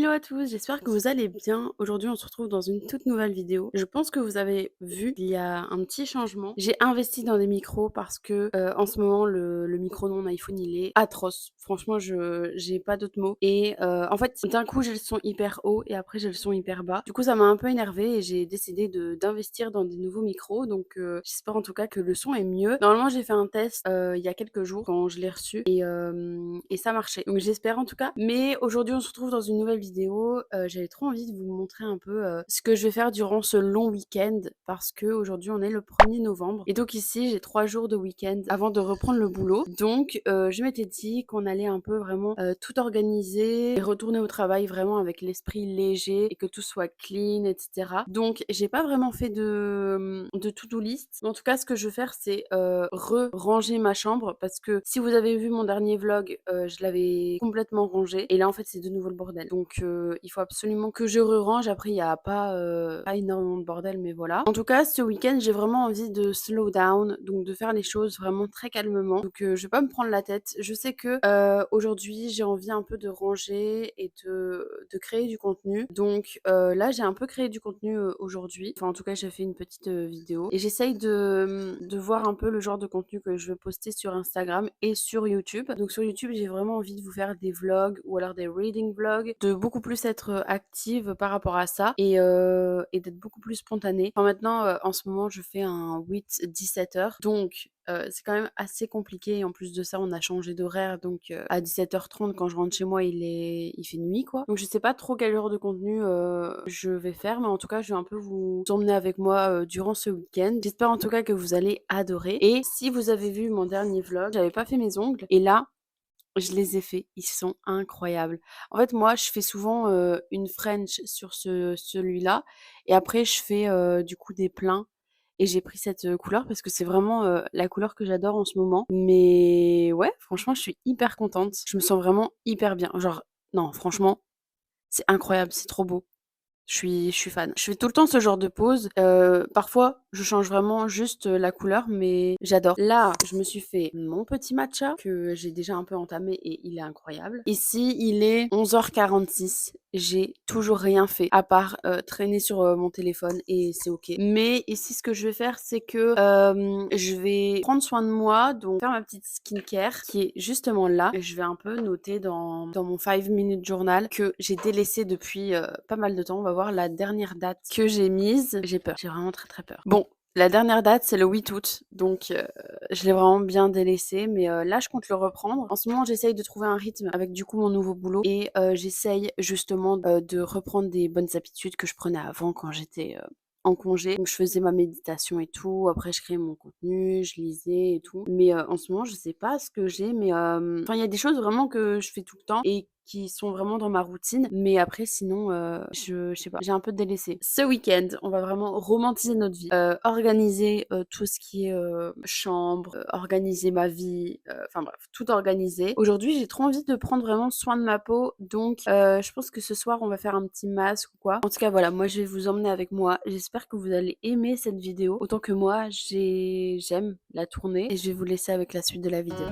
Hello à tous, j'espère que vous allez bien. Aujourd'hui, on se retrouve dans une toute nouvelle vidéo. Je pense que vous avez vu, il y a un petit changement. J'ai investi dans des micros parce que en ce moment, le micro de mon iPhone, il est atroce. Franchement, je j'ai pas d'autres mots. Et en fait, d'un coup, j'ai le son hyper haut et après, j'ai le son hyper bas. Du coup, ça m'a un peu énervée et j'ai décidé d'investir dans des nouveaux micros. Donc, j'espère en tout cas que le son est mieux. Normalement, j'ai fait un test il y a quelques jours quand je l'ai reçu et ça marchait. Donc, j'espère en tout cas. Mais aujourd'hui, on se retrouve dans une nouvelle vidéo. J'avais trop envie de vous montrer un peu ce que je vais faire durant ce long week-end parce que aujourd'hui on est le 1er novembre et donc ici j'ai 3 jours de week-end avant de reprendre le boulot. Donc je m'étais dit qu'on allait un peu vraiment tout organiser et retourner au travail vraiment avec l'esprit léger et que tout soit clean, etc. Donc j'ai pas vraiment fait de to-do list. Mais en tout cas, ce que je veux faire, c'est ranger ma chambre parce que si vous avez vu mon dernier vlog, je l'avais complètement rangé et là en fait c'est de nouveau le bordel. Donc il faut absolument que je re-range. Après il y a pas énormément de bordel, mais voilà. En tout cas, ce week-end, j'ai vraiment envie de slow down, donc de faire les choses vraiment très calmement. Donc je vais pas me prendre la tête. Je sais que aujourd'hui, j'ai envie un peu de ranger et de créer du contenu. Donc là, j'ai un peu créé du contenu aujourd'hui. Enfin, en tout cas, j'ai fait une petite vidéo et j'essaye de voir un peu le genre de contenu que je veux poster sur Instagram et sur YouTube. Donc sur YouTube, j'ai vraiment envie de vous faire des vlogs ou alors des reading vlogs, de beaucoup plus être active par rapport à ça et d'être beaucoup plus spontanée. Enfin maintenant, en ce moment, je fais un 8-17 heures, donc c'est quand même assez compliqué et en plus de ça, on a changé d'horaire, donc à 17h30 quand je rentre chez moi, il fait nuit, quoi. Donc je sais pas trop quelle heure de contenu je vais faire, mais en tout cas, je vais un peu vous emmener avec moi durant ce week-end. J'espère en tout cas que vous allez adorer. Et si vous avez vu mon dernier vlog, j'avais pas fait mes ongles et là, je les ai faits, ils sont incroyables. En fait, moi, je fais souvent une French sur celui-là et après je fais du coup des pleins et j'ai pris cette couleur parce que c'est vraiment la couleur que j'adore en ce moment. Mais ouais, franchement, je suis hyper contente. Je me sens vraiment hyper bien. Genre, non, franchement, c'est incroyable, c'est trop beau. Je suis fan. Je fais tout le temps ce genre de pose. Parfois, je change vraiment juste la couleur, mais j'adore. Là, je me suis fait mon petit matcha que j'ai déjà un peu entamé et il est incroyable. Ici, il est 11h46. J'ai toujours rien fait à part traîner sur mon téléphone et c'est ok. Mais ici, ce que je vais faire, c'est que je vais prendre soin de moi, donc faire ma petite skincare qui est justement là. Je vais un peu noter dans mon 5 minute journal que j'ai délaissé depuis pas mal de temps. On va voir la dernière date que j'ai mise. J'ai peur, j'ai vraiment très très peur. Bon, la dernière date, c'est le 8 août, donc je l'ai vraiment bien délaissé, mais là, je compte le reprendre. En ce moment, j'essaye de trouver un rythme avec du coup mon nouveau boulot et j'essaye justement de reprendre des bonnes habitudes que je prenais avant quand j'étais en congé. Donc je faisais ma méditation et tout, après je créais mon contenu, je lisais et tout. Mais en ce moment, je sais pas ce que j'ai, mais enfin, il y a des choses vraiment que je fais tout le temps et qui sont vraiment dans ma routine. Mais après, sinon, je sais pas, j'ai un peu délaissé. Ce week-end, on va vraiment romantiser notre vie, organiser tout ce qui est chambre, organiser ma vie, enfin bref, tout organiser. Aujourd'hui, j'ai trop envie de prendre vraiment soin de ma peau, donc je pense que ce soir, on va faire un petit masque ou quoi. En tout cas, voilà, moi, je vais vous emmener avec moi. J'espère que vous allez aimer cette vidéo autant que moi, j'aime la tourner et je vais vous laisser avec la suite de la vidéo.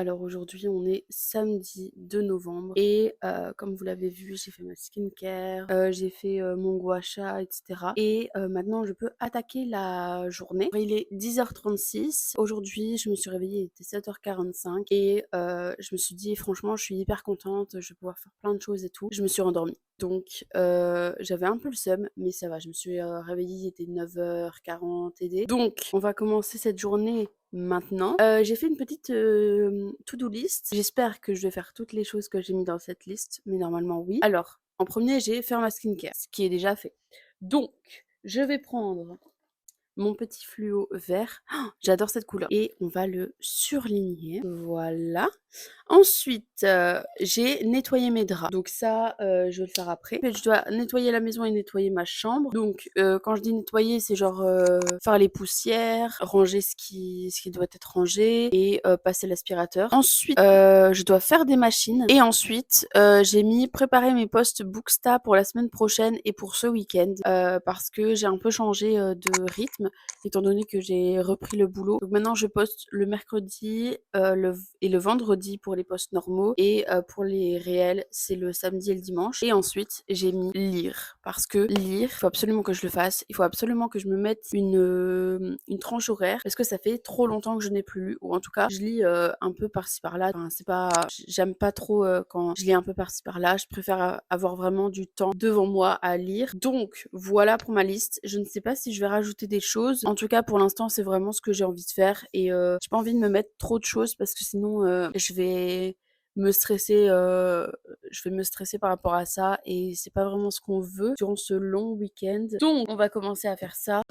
Alors aujourd'hui, on est samedi 2 novembre et comme vous l'avez vu, j'ai fait ma skincare, j'ai fait, mon gua sha et cetera et maintenant je peux attaquer la journée. Il est 10h36. Aujourd'hui, je me suis réveillée, il était 7h45 et je me suis dit: «Franchement, je suis hyper contente, je vais pouvoir faire plein de choses et tout». Je me suis rendormie. Donc j'avais un peu le seum, mais ça va, je me suis, réveillée, il était 9h40 et des. Donc on va commencer cette journée maintenant. J'ai fait une petite, to-do list. J'espère que je vais faire toutes les choses que j'ai mis dans cette liste, mais normalement oui. Alors, en premier, j'ai faire ma skincare, ce qui est déjà fait. Donc, je vais prendre mon petit fluo vert. J'adore cette couleur et on va le surligner. Voilà. Ensuite, j'ai nettoyé mes draps. Donc ça, je vais le faire après. En fait, je dois nettoyer la maison et nettoyer ma chambre. Donc, quand je dis nettoyer, c'est genre, faire les poussières, ranger ce qui doit être rangé et passer l'aspirateur. Ensuite, je dois faire des machines et ensuite, j'ai mis préparer mes posts Booksta pour la semaine prochaine et pour ce week-end, parce que j'ai un peu changé, de rythme étant donné que j'ai repris le boulot. Donc maintenant je poste le mercredi, le vendredi pour les posts normaux et pour les réels, c'est le samedi et le dimanche. Et ensuite, j'ai mis lire parce que lire, il faut absolument que je le fasse. Il faut absolument que je me mette une tranche horaire parce que ça fait trop longtemps que je n'ai plus lu ou en tout cas, je lis un peu par-ci par-là. Enfin, c'est pas j'aime pas trop quand je lis un peu par-ci par-là. Je préfère avoir vraiment du temps devant moi à lire. Donc voilà pour ma liste. Je ne sais pas si je vais rajouter des choses. En tout cas, pour l'instant, c'est vraiment ce que j'ai envie de faire et j'ai pas envie de me mettre trop de choses parce que sinon me stresser, je vais me stresser par rapport à ça et c'est pas vraiment ce qu'on veut durant ce long week-end. Donc on va commencer à faire ça.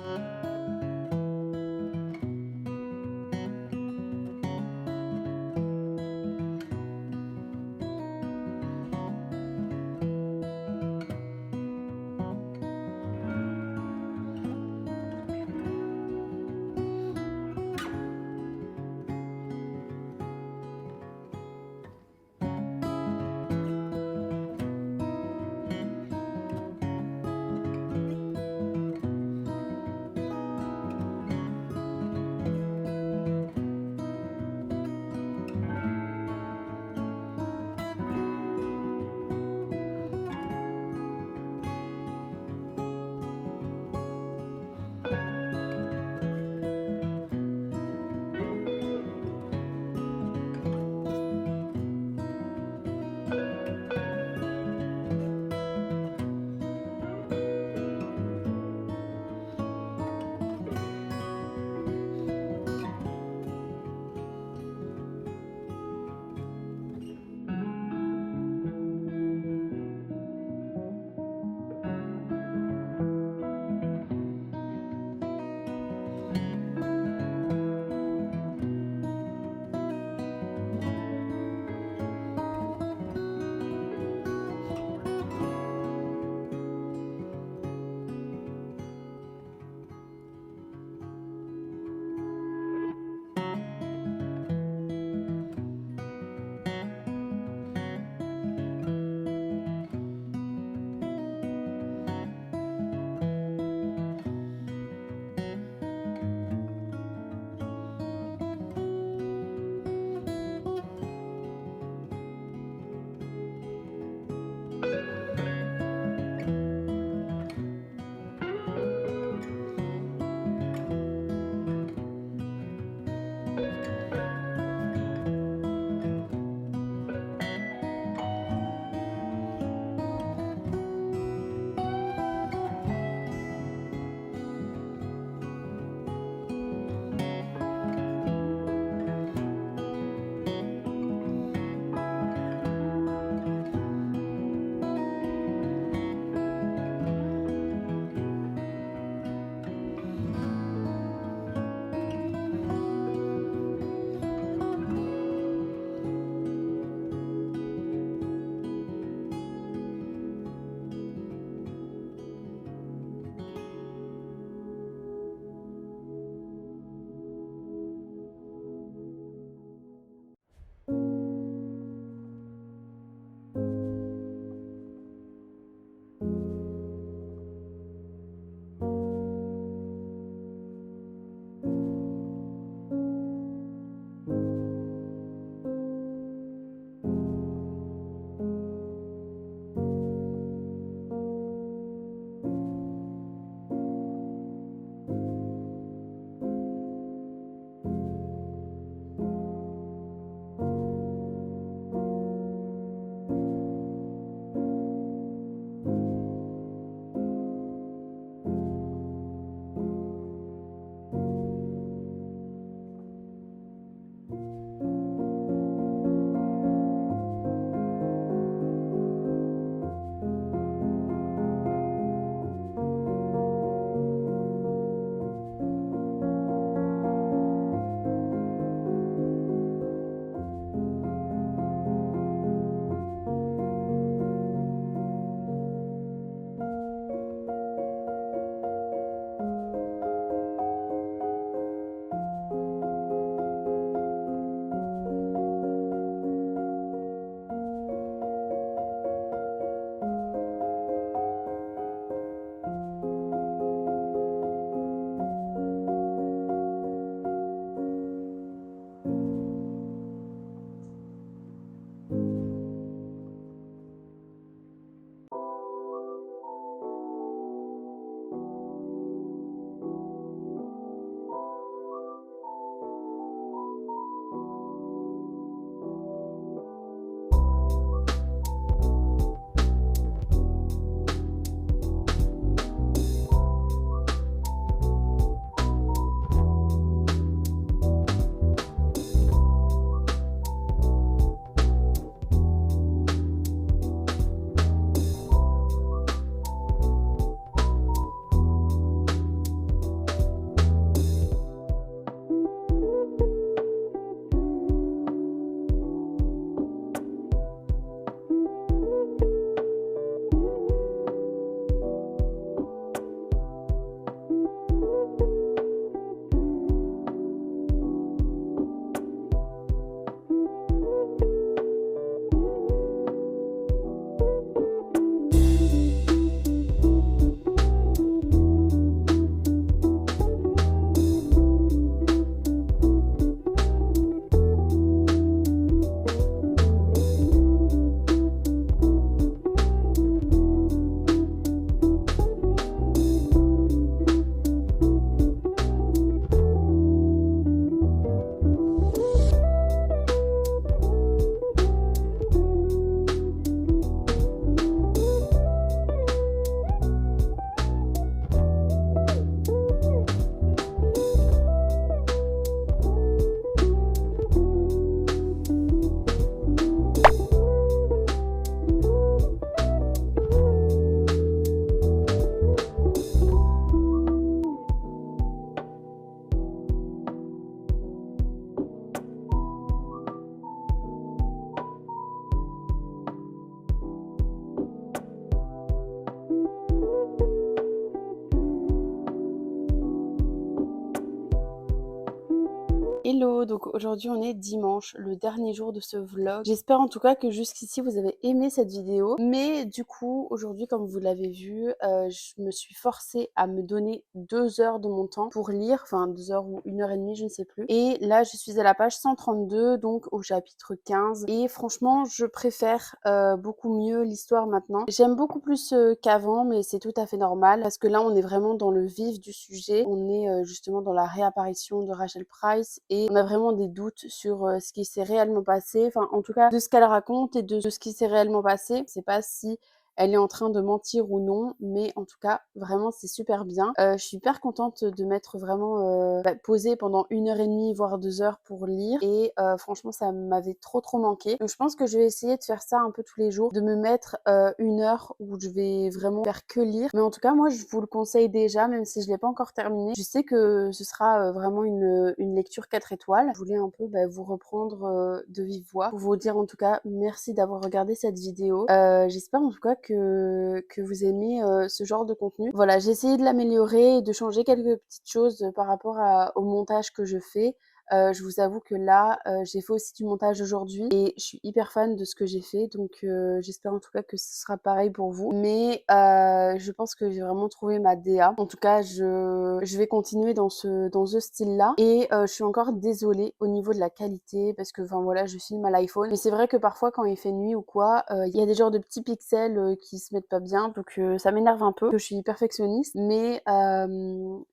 Hello, donc aujourd'hui on est dimanche, le dernier jour de ce vlog. J'espère en tout cas que jusqu'ici vous avez aimé cette vidéo. Mais du coup, aujourd'hui comme vous l'avez vu, je me suis forcée à me donner 2 heures de mon temps pour lire, enfin 2 heures ou 1 heure et demie, je ne sais plus. Et là je suis à la page 132, donc au chapitre 15. Et franchement, je préfère beaucoup mieux l'histoire maintenant. J'aime beaucoup plus qu'avant, mais c'est tout à fait normal parce que là on est vraiment dans le vif du sujet. On est justement dans la réapparition de Rachel Price et on a vraiment des doutes sur ce qui s'est réellement passé, enfin en tout cas de ce qu'elle raconte et de ce qui s'est réellement passé. Je sais pas si elle est en train de mentir ou non, mais en tout cas vraiment c'est super bien. Je suis hyper contente de m'être vraiment posée pendant 1 heure et demie voire 2 heures pour lire et franchement ça m'avait trop manqué. Donc je pense que je vais essayer de faire ça un peu tous les jours, de me mettre 1 heure où je vais vraiment faire que lire. Mais en tout cas moi je vous le conseille déjà, même si je l'ai pas encore terminé. Je sais que ce sera vraiment une lecture 4 étoiles. Je voulais un peu vous reprendre de vive voix pour vous dire en tout cas merci d'avoir regardé cette vidéo. J'espère en tout cas que vous aimez ce genre de contenu. Voilà, j'ai essayé de l'améliorer et de changer quelques petites choses par rapport au montage que je fais. Je vous avoue que là, j'ai fait aussi du montage aujourd'hui et je suis hyper fan de ce que j'ai fait, donc j'espère en tout cas que ce sera pareil pour vous. Mais je pense que j'ai vraiment trouvé ma DA. En tout cas, je vais continuer dans ce style-là et je suis encore désolée au niveau de la qualité parce que enfin voilà, je filme à l'iPhone. Mais c'est vrai que parfois quand il fait nuit ou quoi, il y a des genres de petits pixels qui se mettent pas bien, donc ça m'énerve un peu, que je suis perfectionniste. Mais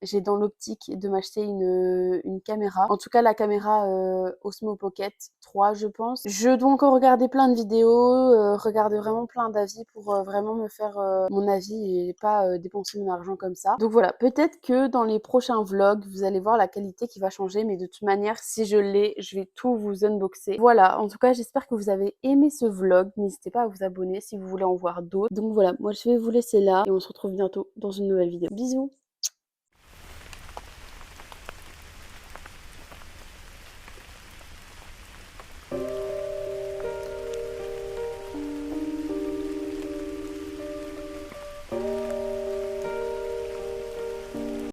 j'ai dans l'optique de m'acheter une caméra. En tout cas, la caméra Osmo Pocket 3, je pense. Je dois encore regarder plein de vidéos, regarder vraiment plein d'avis pour vraiment me faire mon avis et pas dépenser mon argent comme ça. Donc voilà, peut-être que dans les prochains vlogs, vous allez voir la qualité qui va changer, mais de toute manière, si je l'ai, je vais tout vous unboxer. Voilà, en tout cas, j'espère que vous avez aimé ce vlog. N'hésitez pas à vous abonner si vous voulez en voir d'autres. Donc voilà, moi je vais vous laisser là et on se retrouve bientôt dans une nouvelle vidéo. Bisous!